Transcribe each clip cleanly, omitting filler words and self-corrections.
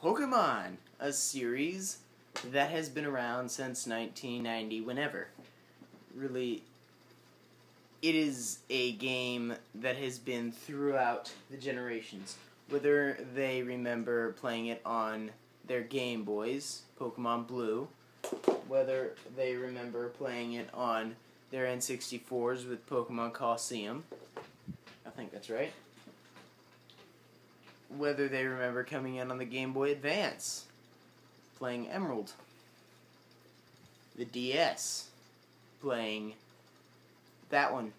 Pokémon, a series that has been around since 1990, whenever. Really, it is a game that has been throughout the generations. Whether they remember playing it on their Game Boys, Pokemon Blue, whether they remember playing it on their N64s with Pokemon Coliseum, I think that's right, whether they remember coming in on the Game Boy Advance, playing Emerald, the DS, playing that one,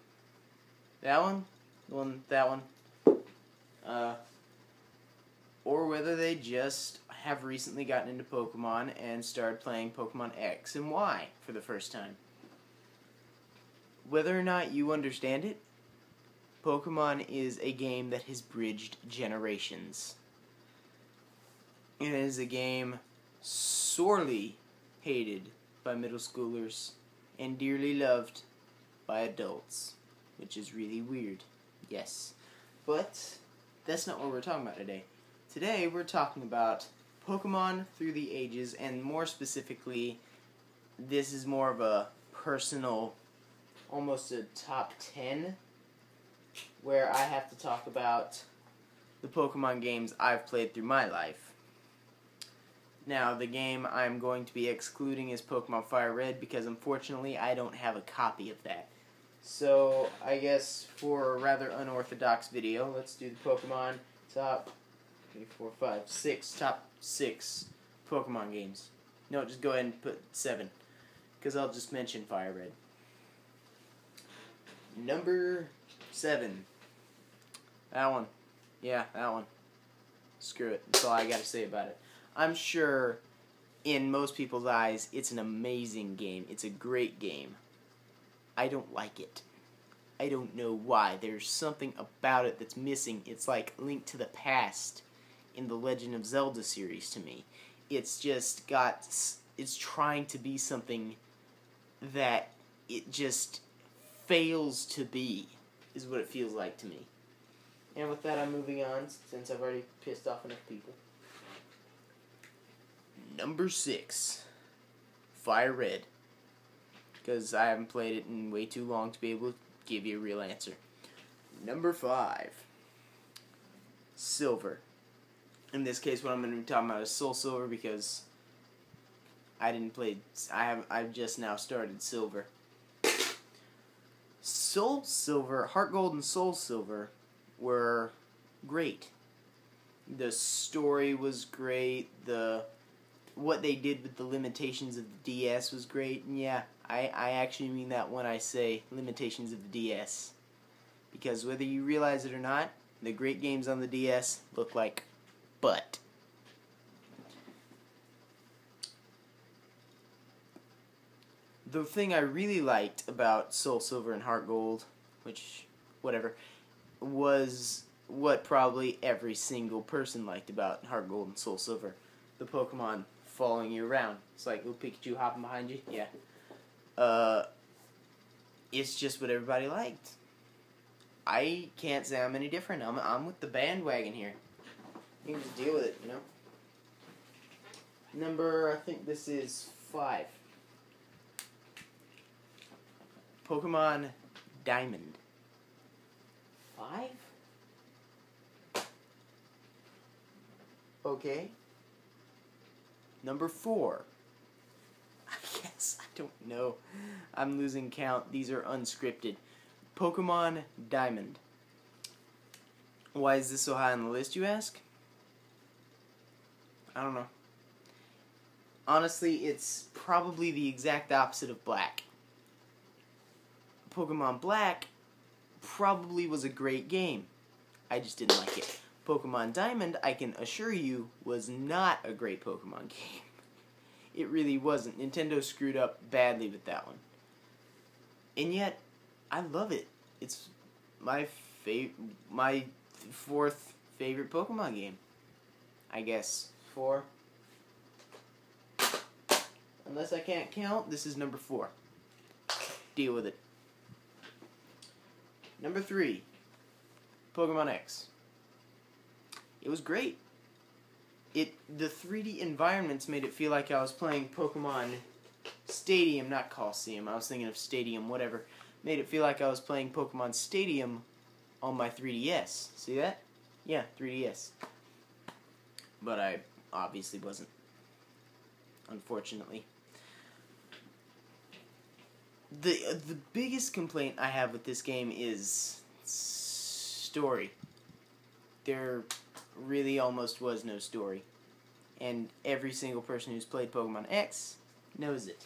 or whether they just have recently gotten into Pokemon and started playing Pokemon X and Y for the first time. Whether or not you understand it, Pokemon is a game that has bridged generations. It is a game sorely hated by middle schoolers and dearly loved by adults, which is really weird, yes. But that's not what we're talking about today. Today we're talking about Pokemon through the ages, and more specifically, this is more of a personal, almost a top 10, where I have to talk about the Pokemon games I've played through my life. Now, the game I'm going to be excluding is Pokemon Fire Red, because unfortunately I don't have a copy of that. So, I guess for a rather unorthodox video, let's do the Pokemon top 6 Pokemon games. No, just go ahead and put 7, because I'll just mention Fire Red. Number 7. That one. Yeah, that one. Screw it. That's all I gotta say about it. I'm sure, in most people's eyes, it's an amazing game. It's a great game. I don't like it. I don't know why. There's something about it that's missing. It's like Link to the Past in the Legend of Zelda series to me. It's just got... It's trying to be something that it just fails to be, is what it feels like to me. And with that, I'm moving on, since I've already pissed off enough people. Number 6. Fire Red. Because I haven't played it in way too long to be able to give you a real answer. Number 5. Silver. In this case, what I'm going to be talking about is Soul Silver, because I've just now started Silver. Soul Silver, Heart Gold and Soul Silver were great. The story was great. What they did with the limitations of the DS was great. And yeah, I actually mean that when I say limitations of the DS. Because whether you realize it or not, the great games on the DS look like butt. The thing I really liked about Soul Silver and Heart Gold, which, whatever, was what probably every single person liked about Heart Gold and Soul Silver. The Pokemon following you around. It's like, little Pikachu hopping behind you. Yeah. It's just what everybody liked. I can't say I'm any different. I'm with the bandwagon here. You can just deal with it, you know? Number, I think this is 5. Pokemon Diamond. 5? Okay. Number 4. I guess, I don't know. I'm losing count. These are unscripted. Pokemon Diamond. Why is this so high on the list, you ask? I don't know. Honestly, it's probably the exact opposite of Black. Pokemon Black probably was a great game. I just didn't like it. Pokemon Diamond, I can assure you, was not a great Pokemon game. It really wasn't. Nintendo screwed up badly with that one. And yet, I love it. It's my 4th favorite Pokemon game. I guess 4. Unless I can't count, this is number 4. Deal with it. Number 3, Pokemon X. It was great. The 3D environments made it feel like I was playing Pokemon Stadium, not Coliseum. I was thinking of Stadium, whatever. Made it feel like I was playing Pokemon Stadium on my 3DS. See that? Yeah, 3DS. But I obviously wasn't. Unfortunately. The biggest complaint I have with this game is story. There really almost was no story. And every single person who's played Pokemon X knows it.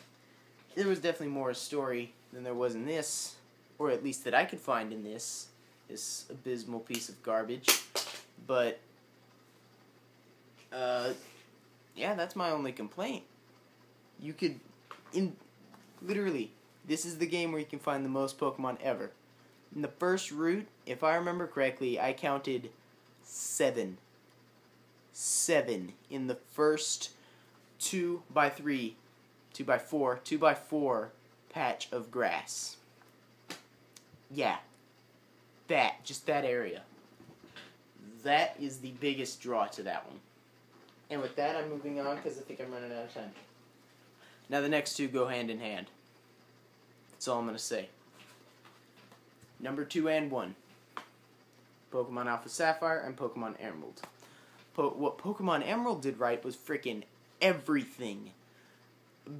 There was definitely more story than there was in this, or at least that I could find in this abysmal piece of garbage. But, yeah, that's my only complaint. You could, literally, this is the game where you can find the most Pokemon ever. In the first route, if I remember correctly, I counted 7. 7 in the first 2x3, 2x4, 2x4 patch of grass. Yeah. Just that area. That is the biggest draw to that one. And with that, I'm moving on because I think I'm running out of time. Now the next two go hand in hand. That's all I'm going to say. Number 2 and 1. Pokemon Alpha Sapphire and Pokemon Emerald. What Pokemon Emerald did right was frickin' everything.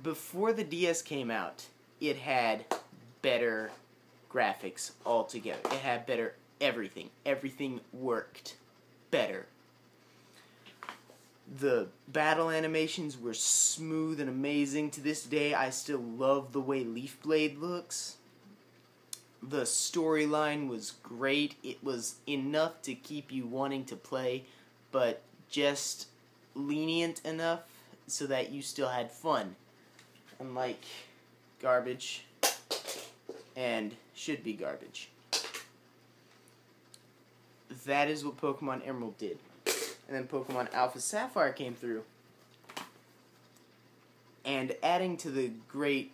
Before the DS came out, it had better graphics altogether. It had better everything. Everything worked better. The battle animations were smooth and amazing. To this day, I still love the way Leaf Blade looks. The storyline was great. It was enough to keep you wanting to play, but just lenient enough so that you still had fun. Unlike garbage, and should be garbage. That is what Pokemon Emerald did. And then Pokemon Alpha Sapphire came through. And adding to the great,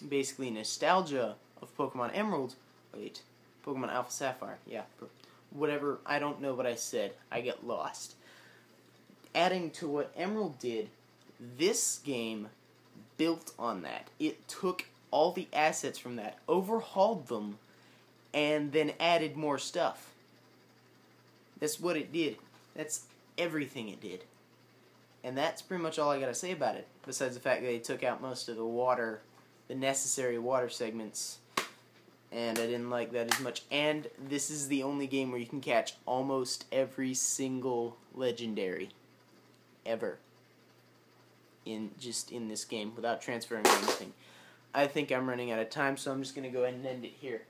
basically nostalgia of Pokemon Emerald, Pokemon Alpha Sapphire, yeah, whatever, I don't know what I said, I get lost. Adding to what Emerald did, this game built on that. It took all the assets from that, overhauled them, and then added more stuff. That's what it did. That's everything it did. And that's pretty much all I gotta say about it, besides the fact that they took out most of the necessary water segments, and I didn't like that as much. And this is the only game where you can catch almost every single legendary ever in this game without transferring or anything. I think I'm running out of time, so I'm just gonna go ahead and end it here.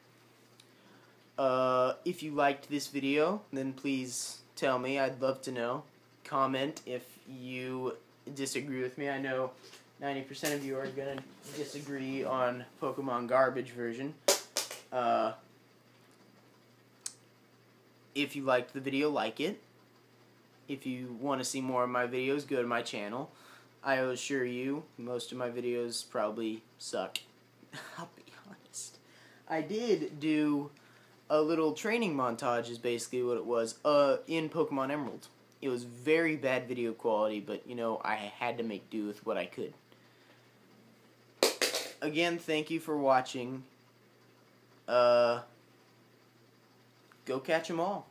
If you liked this video, then please tell me. I'd love to know. Comment if you disagree with me. I know 90% of you are going to disagree on Pokemon Garbage version. If you liked the video, like it. If you want to see more of my videos, go to my channel. I assure you, most of my videos probably suck. I'll be honest. I did do a little training montage is basically what it was, in Pokemon Emerald. It was very bad video quality, but, you know, I had to make do with what I could. Again, thank you for watching. Go catch 'em all.